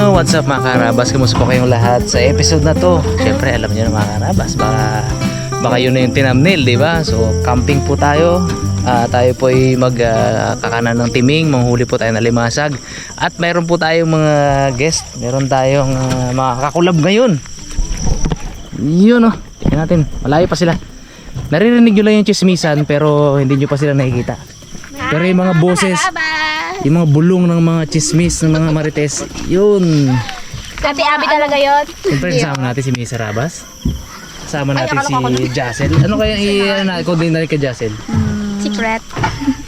What's up mga karabas? Kamusta po kayong lahat sa episode na to? Siyempre alam niyo na mga karabas, baka yun na yung tinamnil, di ba? So camping po tayo. Tayo po ay magkakanan ng timing, manghuli po tayo ng limasag. At mayroon po tayong mga guest. Meron tayong mga kakulab ngayon. Yun oh, tingnan natin, malayo pa sila. Naririnig nyo lang yung chismisan pero hindi nyo pa sila nakikita. Pero yung mga boses, yung mga bulong ng mga chismis ng mga marites, yun. Abi talaga yun. Siyempre kasama natin si Misa Rabas. Kasama natin si Jassel. Ano kaya i-code din natin kay Jassel? Secret.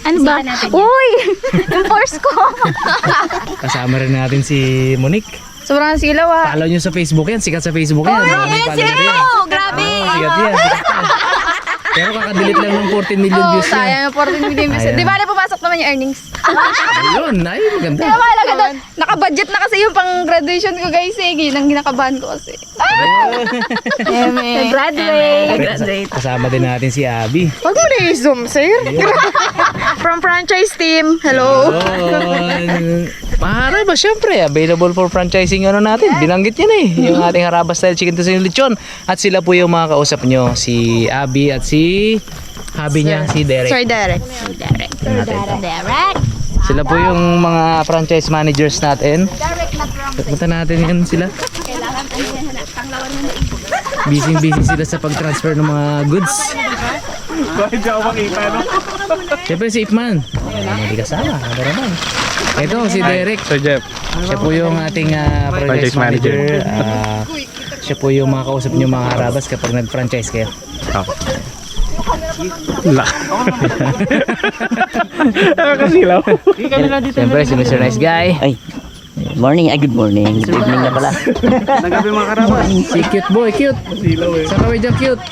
Ano ba? Uy! Yung force ko. Kasama rin natin si Monique. Sobrang silaw ah. Follow nyo sa Facebook yan, sikat sa Facebook yan. Grabe! Sikat yan. Pero kakadelete lang ng 14 million views yan. Sayang yung 14 million views. Ayan. Di ba na pumasok naman yung earnings? Ayun, ay maganda. Kaya mahalaga doon. Naka-budget na kasi yung pang graduation ko guys eh. Nang ginakabahan ko kasi. Graduate. Kasama din natin si Abby. Huwag mo na i-zoom, sir. From franchise team. Hello. Maharay ba syempre, available for franchising ano natin. Binanggit niya na eh. Yung ating Harabas Style Chicken Tocino Lechon. At sila po yung mga kausap nyo. Si Abby at si hubby niya, si Derek. Sir Derek. Derek. Sila po yung mga franchise managers natin. Punta natin yan sila. Busy sila sa pag-transfer ng mga goods. Bakit di ako makita, no? Siyempre si Ipman. Hindi kasama. Ano naman. Ito si Derek. Sir Jeff. Siya po yung ating franchise manager. Siya po yung mga kausap niyo mga Harabas kapag nag-franchise kayo. Ako. La. Nakakasilaw. Siyempre si Mr. Nice Guy. Ay, morning. Ay, good morning. Good evening na pala. Nagabi mga karabas. Si cute boy, cute. Silaw eh. Sa kaway dyan, cute.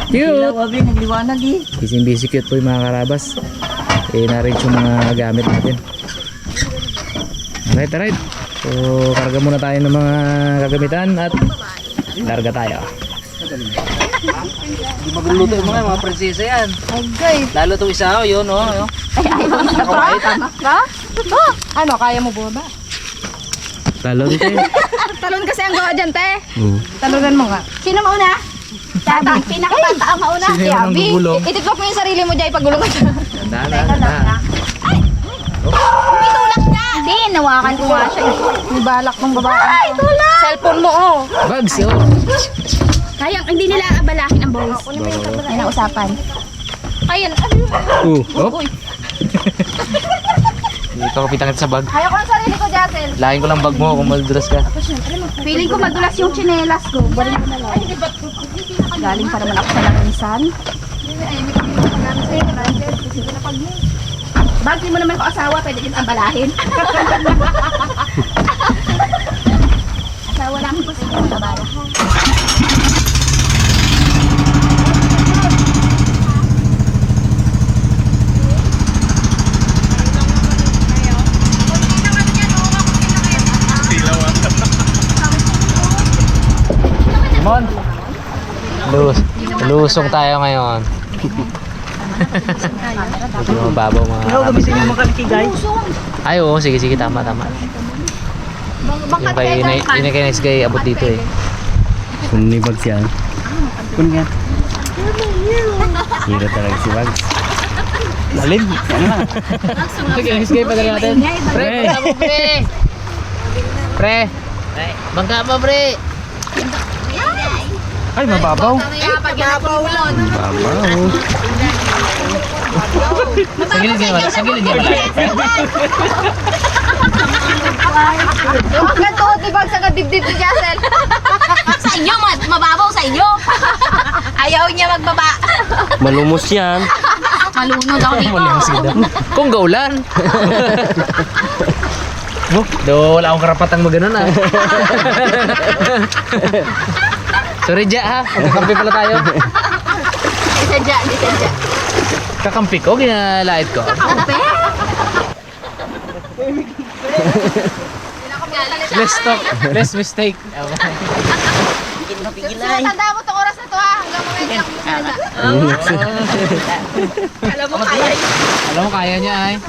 Cute. Wabi, nagliwanag eh. Busy cute po yung mga Karabas. Na-arrange yung mga gamit natin. Alright. So, karga muna tayo ng mga gagamitan at larga tayo. Hindi magluluto yung mga prinsesa yan. Okay. Lalo itong isa, yun o. Ano, kaya mo bumaba? Lalo dito eh. Talon kasi ang gawa dyan, te. Talunan mo nga. Sino mauna? Pinakabata ang mauna. Sino yung unang gugulong? Itiktok mo yung sarili mo dyan, pagulong ka. Tanda. Itulak na! Hindi, nawakan ko nga siya. May balak ng babae. Ay, tulak! Cellphone mo, oh. Bags, oh. Kaya, hindi nila abalahin ang boys. Yan ang usapan. Ayan. Oh. Dito ko pitangit sa bag. Kaya ko ang sarili ko, Jassel. Lahin ko lang bag mo kung madulas ka. Feeling ko madulas yung tsinelas ko. Balik ko na lang. Galing pa naman ako sa langisan. Bagay mo naman ko asawa, pwede din abalahin. Asawa lang ko sa abalahan. Simon! Lusong tayo ngayon. Medyo mababaw mga Gamitin yung makaliki, guys. Ay oo, sige, tama. Yung kay Nice Guy abot dito eh. Kung ni Bags yan. Kung yan. Hero talaga si Bags. Malim. Kay Nice Guy padala natin. Pre. Bangka mo, pre. Ay, mababaw. Mababaw lang. Mababaw. Sa gilid niya. Yung hanggang tuhod ni Bags hanggang dibdib ni Jassel. Sa inyo, mababaw sa inyo. Ayaw niya magbaba. Malumos yan. Malunod ako dito. Kung gaulan. Do, wala akong karapatang maganon ah. Sorry Ja ha, kakampi pala tayo. Di sadya. Kakampi ko, ginalait ko. Kakampi? Less mistake. Tanda mo itong oras na to ha, hanggang mga hindi ako masalita. Alam mo kaya Alam mo, kaya niya ay.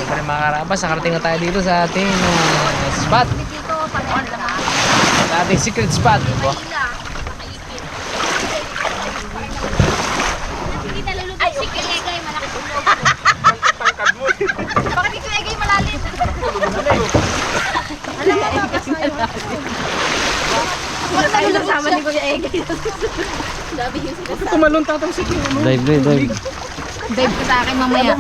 Siyempre mga karabas, nakarating na tayo dito sa ating spot. Dito, pareho lang. Sa ating secret spot. Wow. Hindi nalulubog. Ay, si Kilegay, malaki tulog. Tangkad mo. Bakit si Kilegay malalim? Alam mo, babas na yun. Wala tayo nasama ni Kuya Egay. Sabi yung sila. Tumalon tatang si King. Dive. Dive ko sa akin mamaya.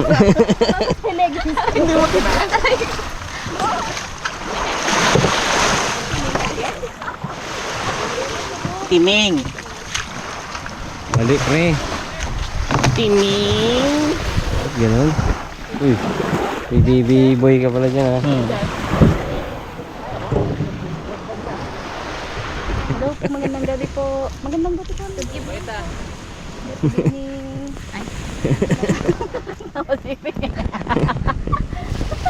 Timing. Mali, pre. Timing. Ganun. Uy. May baby boy ka pala dyan, ha? Hello, magandang gabi po. Magandang gabi po. Good evening. Ay.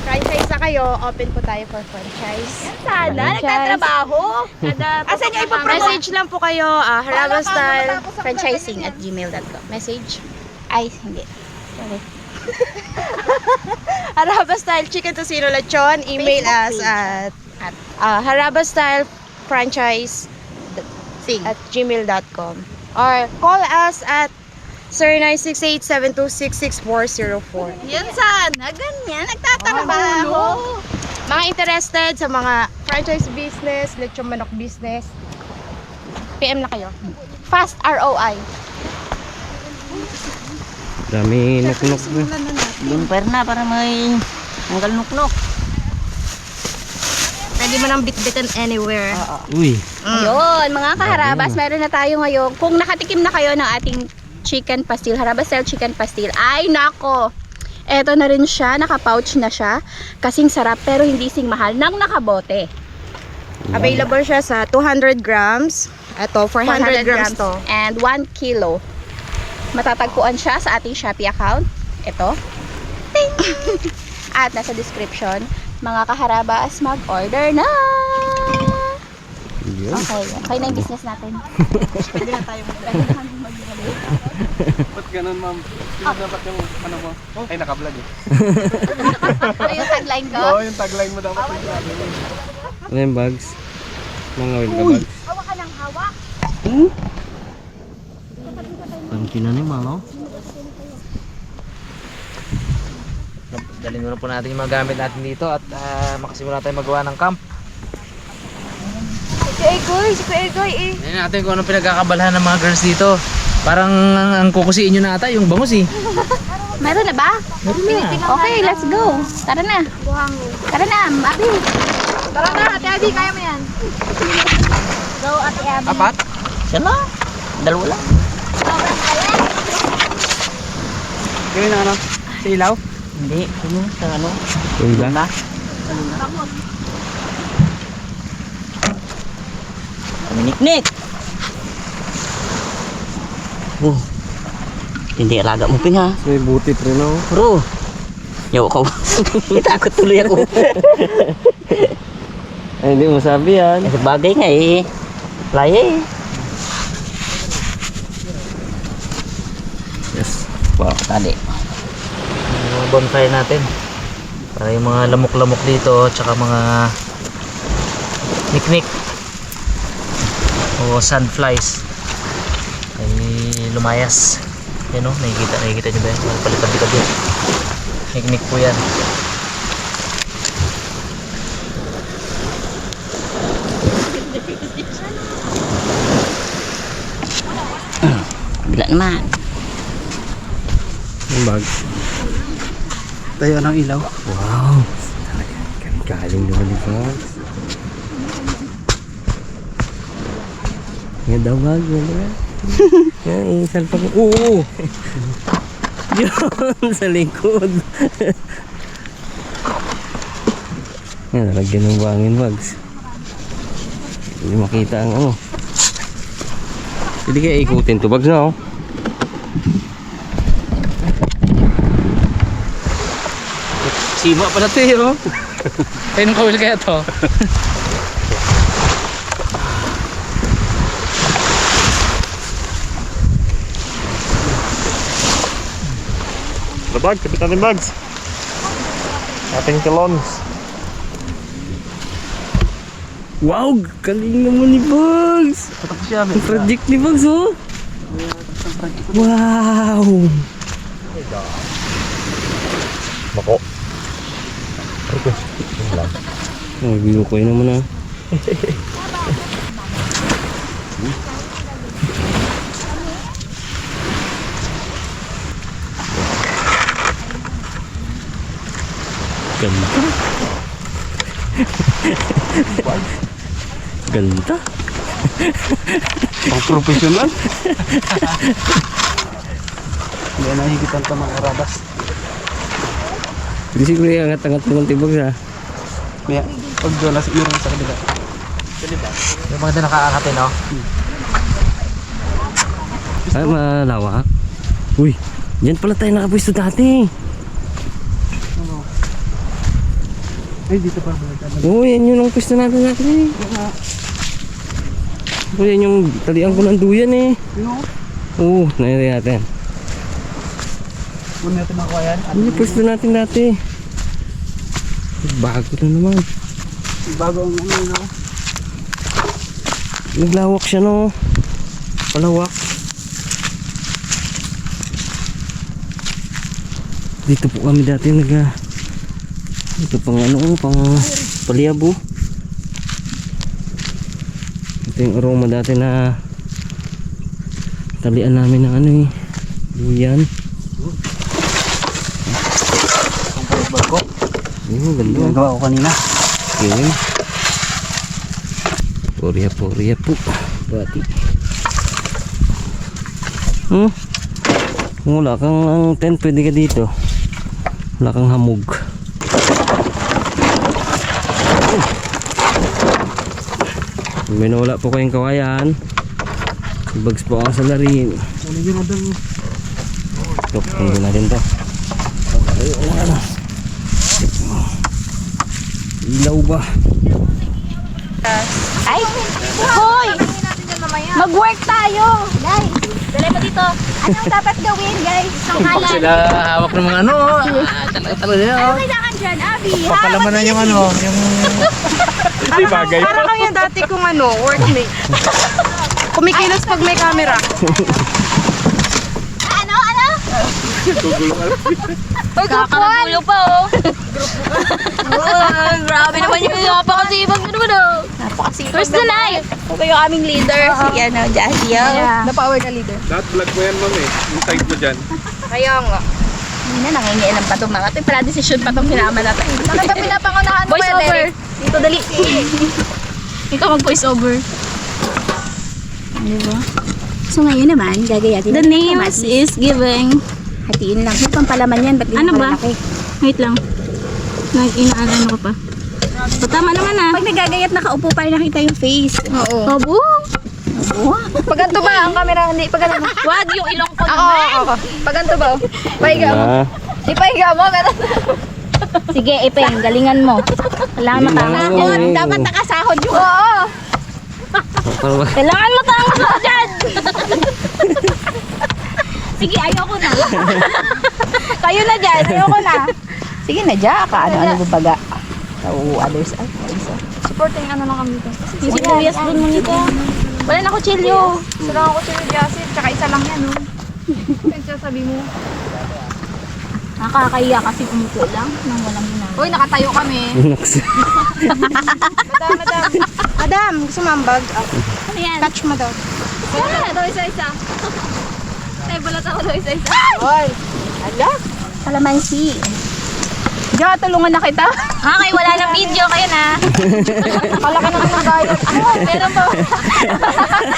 Franchise na kayo, open po tayo for franchise. Sana, nagtatrabaho. Asan nyo ipapromote? Message lang po kayo, harabastyle@gmail.com. Message? Ay, hindi. Sorry. Harabastyle Chicken Tocino Lechon. Email us at harabastyle@gmail.com or call us at 0968-726-6404. Yan sana, ganyan, nagtatrabaho. Mga interested sa mga franchise business, lechon manok business, PM na kayo. Fast ROI. Dami nuk-nuk. Limper na para may tanggal nuknok. Pwede mo nang bitbitan anywhere. Uy. Yun, mga kaharabas, meron na tayo ngayon. Kung nakatikim na kayo ng ating chicken pastil, Harabastyle chicken pastil, ay nako, eto na rin siya, naka-pouch na siya. Kasing sarap pero hindi sing mahal nang nakabote. Available siya sa 200 grams. Ito, 400 grams to. And 1 kilo. Matatagpuan siya sa ating Shopee account. Ito. Ting! At nasa description, mga kaharabas, mag-order na! Yun. Okay na yung business natin. Pwede na tayo Ba't ganun, ma'am? Sino dapat yung ano mo? Ay, naka-vlog eh. Ano yung tagline ko? Oo, yung tagline mo dapat yung sabi mo. Ano yung bags? Mga oil ka bags? Hawak ka ng hawak. Ang kinanimal, no? Dalhin muna po natin yung mga gamit natin dito at makasimula tayo magawa ng camp. Si Egoy eh. Tingnan natin kung anong pinagkakabalahan ng mga girls dito. Parang ang kukusiin nyo na ata yung bangus eh. Meron na ba? Meron na. Okay, let's go. Tara na. Tara na, Abi. Tara na, Ate Abby, kaya mo yan. Go, Ate Abby. Apat? Siya lang. Dalawa lang. Gawin na ano? Sa ilaw? Hindi. Ano? Sa ano? Yung ba? Na? Miniknik. Oh. Hindi alaga mo ping ha. May buti pre, no? Bro. Yaw ko. Takot tuloy ako. Ay, hindi mo sabi yan. Sa bagay nga eh. Laya eh. Yes. Wow, tadi. Yung mga bonfire natin. Para yung mga lamok-lamok dito tsaka mga niknik o sandflies ay lumayas. Yan o, nakikita nyo ba yan? Palitan-litan yan. Niknik po yan. Bila naman. Yung bags. Tayo ng ilaw. Wow. Galing naman yung bags. Nga daw bag, yan. Yan, isalpa ko. Oo! Yun, sa likod. Yan, nalagyan ng bangin bags. Hindi makita ang ano. Hindi kaya ikutin to bags na, oh. Sima pala ito eh, oh. Ayun ang kawil kaya to. Labag, kapitan ng bags. Ating kilons. Wow, galing naman ni Bugs. Patapos siya. Ang project ni Bugs, oh. Wow. Bako. Ay, biyo ko yun naman, ah. Ganda. Ganda. Pang professional. Hindi na higitan ka ng karabas. Hindi siguro yung angat-angat mo ng tibag, ha. Kaya pag doon nasa iyo sa kanila. Yung mga nakakakati, no? Ay, malawak. Uy, dyan pala tayo nakapwesto dati. Ay, dito pa. Oo, yan yun ang pwesto natin eh. Oo, yan yung talian ko ng duyan eh. Oo, nairay natin. Kung natin makuha yan. Yan yung pwesto natin dati. Bago na naman. Bago ang ano. Naglawak siya, no? Palawak. Dito po kami dati ito pang ano, pang paliabo. Ito yung aroma dati na talian namin ng ano eh, duyan. Barko. Ayun, ganda. Yung gawa ko kanina. Yun. Porya po. Bati. Kung wala kang tent, pwede ka dito. Wala kang hamog. Kung may nawala po kayong kawayan, si Bugs po ang salarin. Ano yun adang? Ito, hindi natin to. Ilaw ba? Ay! Hoy! Mag-work tayo! Guys, dali mo dito. Anong dapat gawin, guys? Sangkalan. Sila hawak ng mga ano. Talaga nila. Ano kailangan dyan, Abby? Papalamanan yung ano. Yung... Hindi bagay. Parang kang yung dati kong workmate. Kumikilos pag may camera. Ano? Kakagulo pa, oh. Oh, grabe naman yung napakasibag mo naman, oh. First to life. Okay yung aming leader, si Jazzy. Napower ka leader. Lahat vlog mo yan, ma'am eh. Yung side mo dyan. Kaya nga. Hindi na, nangingialam pa itong mga ito. Pala desisyon pa itong sinama natin. Bakit ba pinapangunahan mo Voice kaya, over. Derek? Dito, dali. Ikaw mag-voice over. Diba? So ngayon naman, gagayatin The names is giving. Hatiin lang. Yung pampalaman yan, ba't Ano ba? malaki? Wait lang. Inaalala ko pa. So, tama naman, ah. Pag nagagayat, nakaupo pa rin nakita yung face. Oo. Obo. Pag ganito ba ang camera? Hindi. Pag ganito. Wag yung ilong ko Ako, naman. ako. Pag ganito ba? Pahiga mo. Ah, Ipahiga mo. Ganun. Sige, Ipeng, galingan mo. Kailangan Hindi matangos na. dyan. Oo. Dapat nakasahod yung... Oo. parang Kailangan matangos ako dyan. Sige, ayoko na. Kayo na dyan, ayoko na. Sige na dyan, ano babaga. So, others ay. Supporting ano lang kami dito. Yung sibuyas dun mo nito. Wala na kutsilyo. Sarang ako si Jassy. Tsaka isa lang yan, oh. Nagsasabi mo. Nakakahiya kasi umupo lang nang walang ginagawa. Uy, nakatayo kami. naks. Madam. Madam, gusto mo ang bag? Ano yan? Catch mo daw. Wala daw isa-isa. Ay, balat ako daw isa-isa. Oy. Ala, kalamansi. Diyan, tulungan na kita. Okay, wala nang video. Kayo na. Palaki naman ng gayat. Meron pa.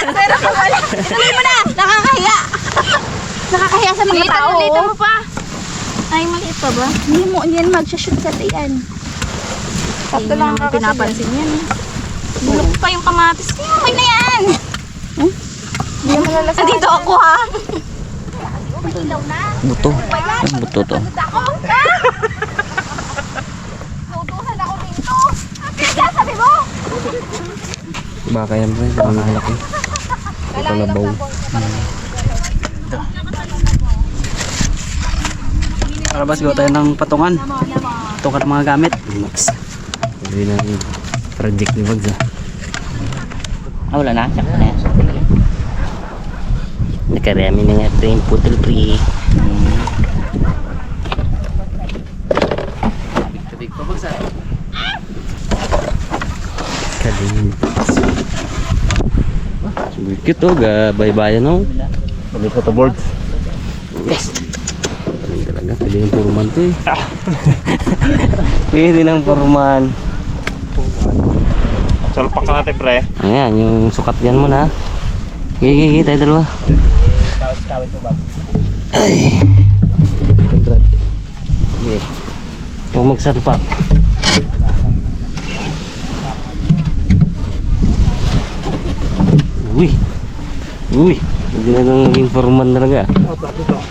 Pero kung wala, ituloy mo na. Nakakahiya. Nakakahiya sa mga tao. Lito mo pa. Ay, maliit pa ba? Hindi mo yan magsha-shoot sa tiyan. Sakto lang Hindi naman ako kasi. pinapansin yan. Bulok pa yung kamatis. Okay na yan. Hindi mo nalasahan. Dito ako ha. Buto. Ang buto to. Ako. Nautuhan ako dito. Kaya sabi mo. Baka yan pre, baka malaki. Kalabaw. Karabas, gawa tayo ng patungan. tukar mga gamit. Max. Hindi na yung project ni Bags ah. Wala na, sakto na yan. Nakarami na nga train putol free. Big pa Bags ah. Kaling. Cute oh, gabay-bayan oh. Pwede ko to board. Yes. Galing talaga, pwede ng purman to eh. Pwede ng purman. Salpak ka natin pre. Ayan, yung sukat yan mo na. Gigi, tayo dalawa. Ay. Kontrad. Okay. Huwag magsalpak. Uy. Uy. Hindi na nang naging foreman talaga.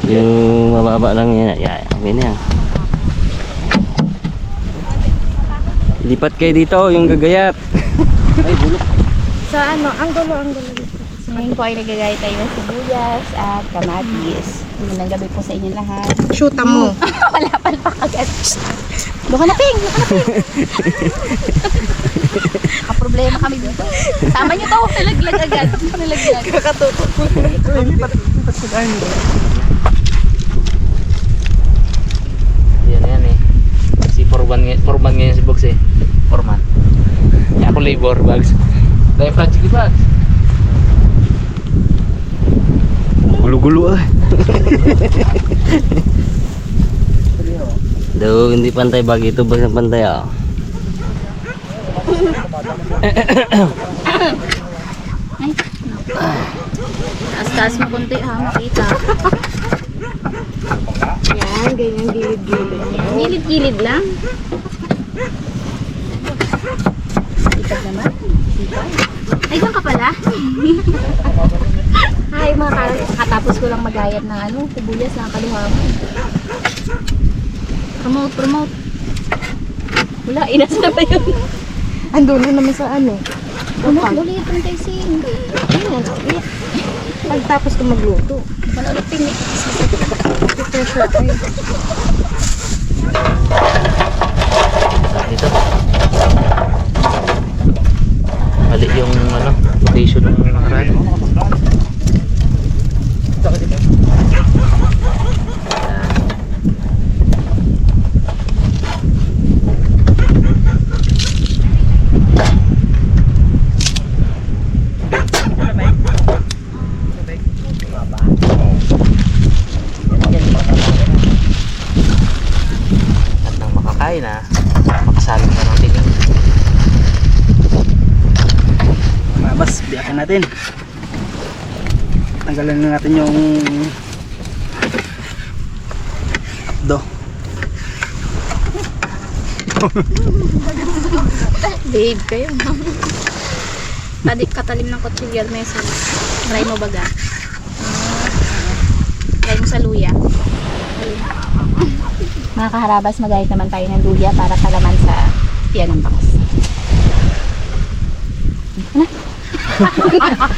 Yung mababa lang yan. Yeah, okay na yan. Lipat kayo dito, yung gagayat. Ay, bulok. Sa ano, ang gulo dito. So, ngayon po ay nagagaya tayo ng sibuyas at kamatis. Magandang gabi po sa inyo lahat. Shoota mo. Wala pa agad. Doon ka na, Ping! Doon ka na, Ping! Problema kami dito. Tama nyo to, nalaglag agad. Nalaglag. Kakatutok. Yan na yan eh. Si Forman ngayon si Bags eh. Forman. Kaya ako labor Bags. Dahil project ni Bags. Gulo-gulo ah. Daw hindi pantay bagi ito basta pantay ah. Taas-taas mo konti ha, makita. Yan, ganyan gilid-gilid. Gilid-gilid lang. Sipag naman. Sipag. Ay, diyan ka pala. Ay, katapos ko lang magayat ng sibuyas na kaluhaman. Promote. Wala, inas na ba yun? Andun na naman sa ano. Ulit, tayo sing. Ayan, ulit. Pagtapos ko magluto. Wala ulit pingit. Pressure tayo. Dito. Mali yung rotation ng nakaraan. At nang makakain na, makasalang na ng tingin. Mga bas, biyakin natin. Tanggalan na natin yung do. Babe, kayo. Katalim ng kutsilyo, mesa. Try mo baga. Try mo sa luya. Mga kaharabas, magayat naman tayo ng luya para palaman sa tiyan ng bakas.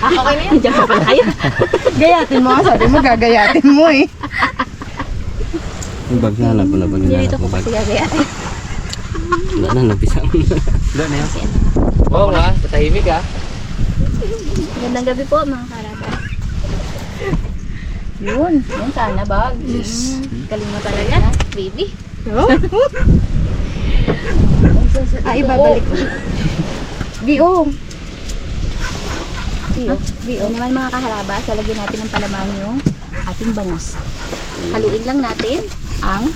Okay na yan. Diyan pa pala kayo. Gayatin mo, sabi mo gagayatin mo eh. Yung bag na ko na bag na Dito ko kasi gagayatin. Wala na, napisa mo na. Wala na yan. Oo nga, patahimik ah. Gandang gabi po mga kaharabas. Yun sana bag. Galing mo talaga, baby. Ay, babalik ko. B.O. B.O. naman mga kaharabas, lalagyan natin ng palaman yung ating bangus. Haluin lang natin ang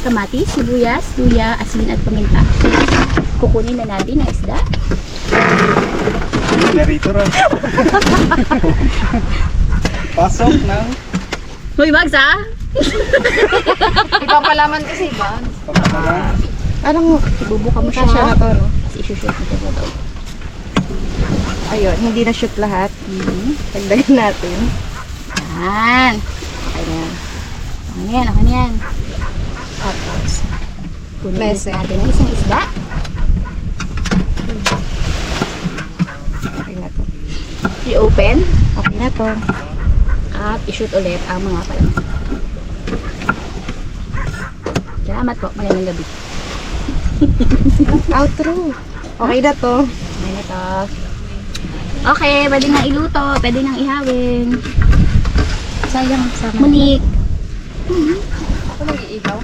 kamatis, sibuyas, luya, asin at paminta. Kukunin na natin ang isda. Narito rin. Pasok ng Hoy, Bags ha? Ipapalaman kasi ba? Anong ibubuka mo siya? Kasya na to, no? Tapos isushoot mo ito daw. Ayun, hindi na shoot lahat. Tagdagan natin. Yan. Okay na. Okay na yan. Tapos, kunin Mese. natin ang isang isda. Okay na to. I-open. Okay na to. At i-shoot ulit ang mga palaman. Salamat po. Magandang gabi. Outro. Okay na to. Ayun na to. Okay, pwede na iluto, pwede nang ihawin. Sayang sama. Monique. Ako nag-iigaw.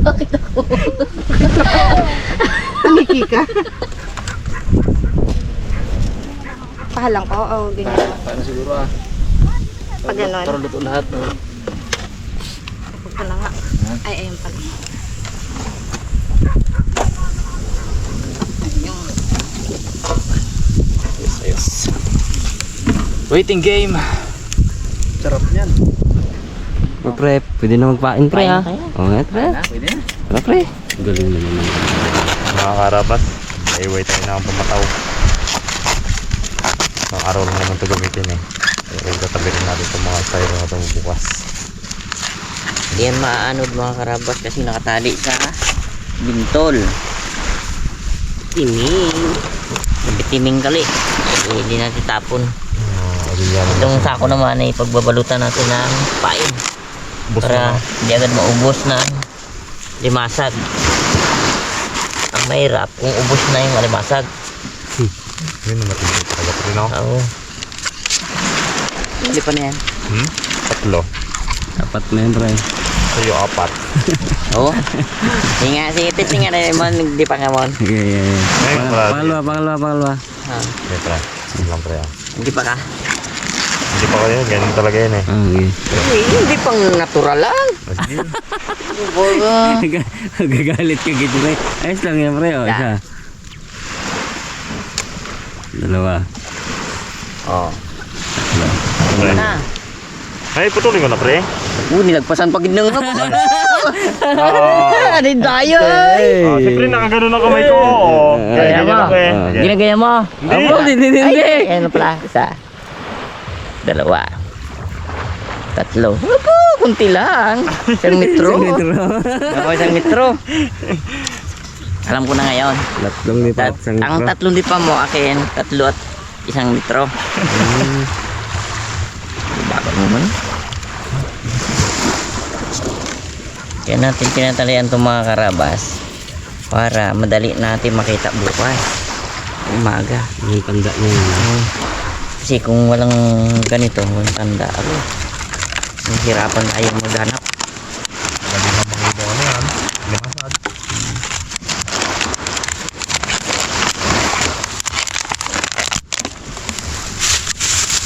Bakit ako? Pangiki ka. Pahalang ko. O, ganyan. Paano siguro Pag ganon. Para luto lahat. No? Huwag ka na nga. Ay, ayun pala. Ayos. Waiting game. Sarap yan. Pre, pwede na magpain pre ha. Oo nga pre. Pwede na. Tara pre. Galing naman. Mga karabas, naiway tayo na ang pumataw. Ang araw lang naman ito gamitin eh. Kaya tatabi rin natin itong mga styro na ito bukas. Hindi yan maaanod mga karabas kasi nakatali sa bintol. Timing. Sabi timing kali. Hindi natin tapon. Itong sako naman ay pagbabalutan natin ng pain. Bus Para na. hindi agad maubos na limasag. Ang mahirap kung ubos na yung limasag. Yun na matindi talaga rin ako. Oo. Hindi pa na yan. Tatlo. Dapat na yun pre. Sa'yo 4. Oo. Sige nga, sige testing nga na naman. Hindi pa nga mo. Okay, Ayun, pala. Pangalawa. Okay, pre. Sige lang, pre. Hindi pa ka. Hindi pa kayo, ganyan talaga yun eh. Okay. Hindi pang natural lang. Sige. Gagalit ka gitu pre. Ayos lang yan pre. O, isa. Dalawa. Oo. Pre. Na. Ay, putulin ko na, pre. Nilagpasan pag ginang ako. Ah, Ano yung dayo? siyempre nakagano na kamay ko. Oo. Kaya ganyan ako eh. Ginagaya mo? Hindi. Ay, ano pala? Isa. Dalawa. Tatlo. Naku, kunti lang. Isang metro. Ako isang metro. Alam ko na ngayon. Tatlong lipat. Ang tatlong lipa mo akin, 3 at 1 metro. Bago naman. Kaya natin tinatalian itong mga karabas para madali natin makita bukas. Umaga. Yung tanda niya yun. Kasi kung walang ganito, walang tanda, mahirapan tayo maghanap. Lagi na makita ano yan. Limasag.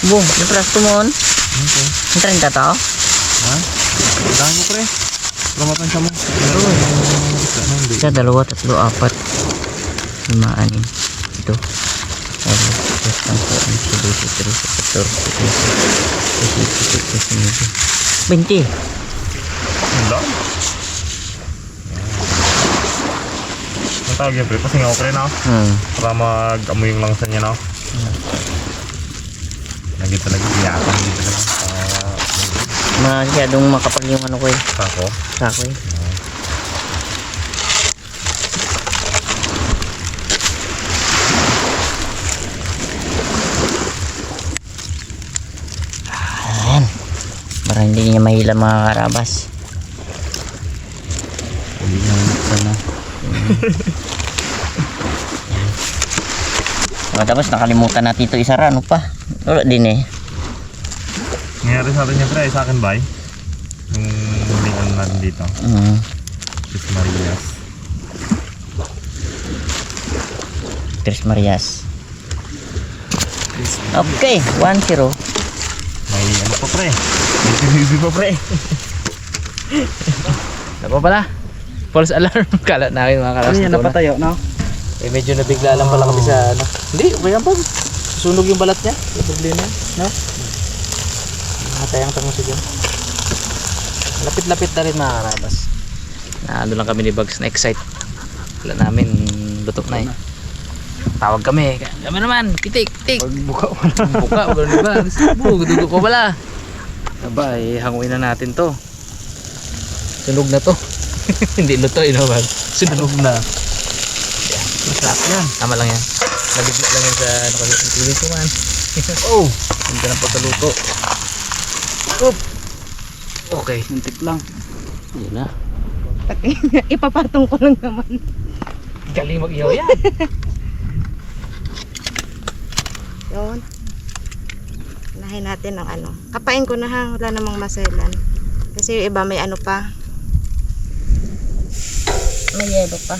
Bong, yung prasto mo on? Ang 30 to? Ha? Dahan ko, pre. Ramatan siya mo. Isa, 2, 3, 4, 5, 6, 7, 8. Ito. 20. Wala. Ang tawag yan, pre. Pasing ako, pre, na. Para mag-amoy yung langsa niya, no? Nagit talaga. Iyakan dito na. Masyadong makapal yung ano ko eh. Sako. Sako eh. Ayan. Para hindi niya mahila mga karabas. Hindi na sana. Tapos nakalimutan natin ito isara. Ano pa? Wala din eh. Nangyari sa atin niya, pre. Sa akin ba? Yung lingon natin dito. Sis Marias. Tres Marias. Okay, 1-0. May ano pa, pre. May TV pa, pre. Ano pala? False alarm. Kalat namin mga karabas. Ano yan, napatayo, no? Eh medyo nabigla lang pala kami sa ano. Hindi, okay lang po. Susunog yung balat niya. Yung problema yan, no? Matayang tango siya dyan. Lapit-lapit na rin mga karabas. Ano lang kami ni Bugs na excite. Wala namin lutok na eh. Tawag kami. Kami naman. Titik, tik. Buka mo na. Buka, gano'n diba? Dugo ko pala. Aba, eh, hanguin na natin to. Sunog na to. Hindi luto, naman. Sunog na. Masarap yan. Tama lang yan. Nabigla lang yan sa ano kasi TV ko man. Oh! Hindi na pagkaluto. Oop! Okay. Muntik lang. Yun na. Pati, ipapatong ko lang naman. Galing mag-ihaw yan. Yun. Unahin natin ang ano. Kapain ko na ha. Wala namang maselan. Kasi yung iba may ano pa. May yelo pa.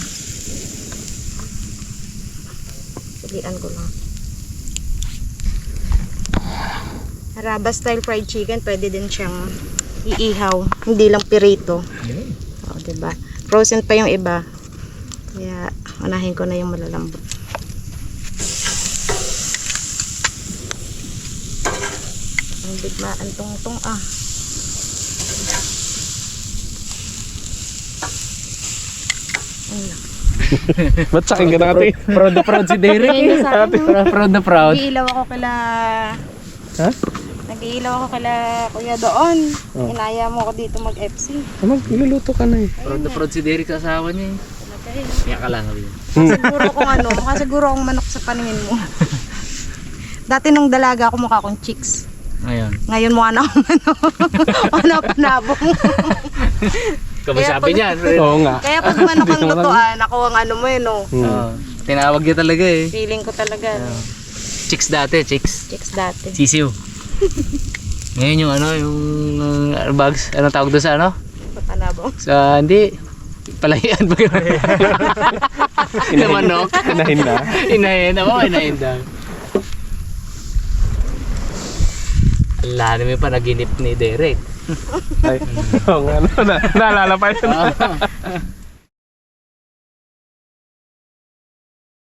Pilian ko lang. Harabas style fried chicken. Pwede din siyang iihaw. Hindi lang pirito. O, diba? Frozen pa yung iba. Kaya unahin ko na yung malalambot. Ang bigmaan tong ah. Ba't sa akin ka natin? Proud na proud si Derek. Proud na proud. Nag-iilaw ako kila... Ha? Nag-iilaw ako kila kuya doon. Inaya mo ako dito mag-FC. Iluluto ka na eh. Proud na proud si Derek sa asawa niya eh. Kaya ka lang. Siguro kung ano, siguro akong manok sa paningin mo. Dati nung dalaga ako mukha akong chicks. Ngayon. Ngayon mukha na akong ano, panabong. Kamusabi niyan. Oo nga. Kaya pag manok ang lutuan, ako ang ano mo yun, no. Tinawag niya talaga eh. Feeling ko talaga, no. Chicks dati, chicks. Chicks dati. Sisiw. Ngayon yung ano, yung bags, anong tawag doon sa ano? Sa panabong. Sa, hindi, palayan ba gano'n? Na manok. Inahin na. Inahin, oo, inahin daw. Ala, namin pa naginip ni Derek. Ay, oo nga. Naalala pa yun.